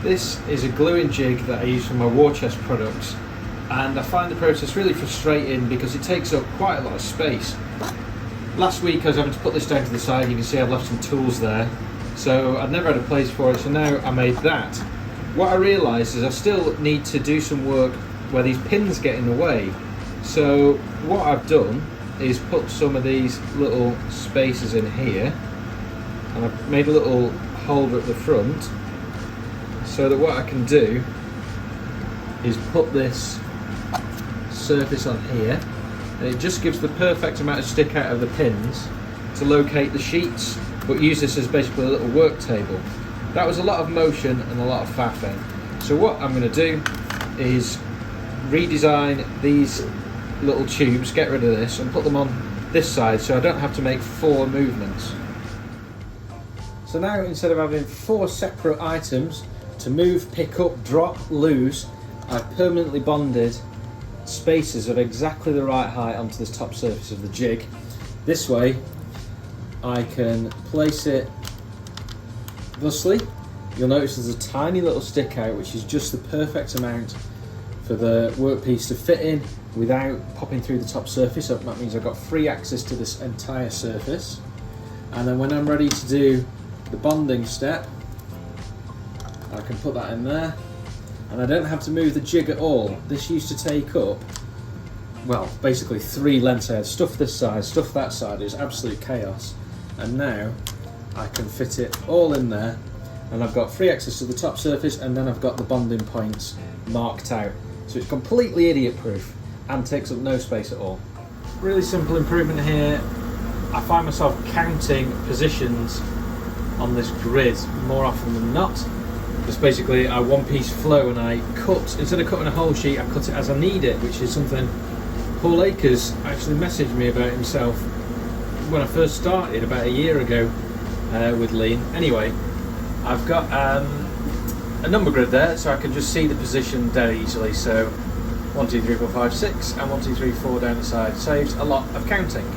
This is a gluing jig that I use for my war chest products, and I find the process really frustrating because it takes up quite a lot of space. Last week I was having to put this down to the side. You can see I've left some tools there, so I'd never had a place for it, so now I made that. What I realised is I still need to do some work where these pins get in the way, so what I've done is put some of these little spaces in here, and I've made a little holder at the front so that what I can do is put this surface on here, and it just gives the perfect amount of stick out of the pins to locate the sheets, but use this as basically a little work table. That was a lot of motion and a lot of faffing. So what I'm going to do is redesign these little tubes, get rid of this and put them on this side so I don't have to make 4 movements. So now instead of having 4 separate items to move, pick up, drop, lose, I've permanently bonded spacers of exactly the right height onto this top surface of the jig. This way I can place it thusly. You'll notice there's a tiny little stick out which is just the perfect amount for the workpiece to fit in without popping through the top surface. So that means I've got free access to this entire surface, and then when I'm ready to do the bonding step I can put that in there, and I don't have to move the jig at all. This used to take up, well, basically 3 lengths. I had stuff this side, stuff that side. It was absolute chaos, and now I can fit it all in there, and I've got free access to the top surface, and then I've got the bonding points marked out. So it's completely idiot proof and takes up no space at all. Really simple improvement here. I find myself counting positions on this grid more often than not. Just basically I one piece flow, and I cut, instead of cutting a whole sheet, I cut it as I need it, which is something Paul Akers actually messaged me about himself when I first started about a year ago with Lean. Anyway, I've got a number grid there, so I can just see the position dead easily. So 1, 2, 3, 4, 5, 6 and 1, 2, 3, 4 down the side saves a lot of counting.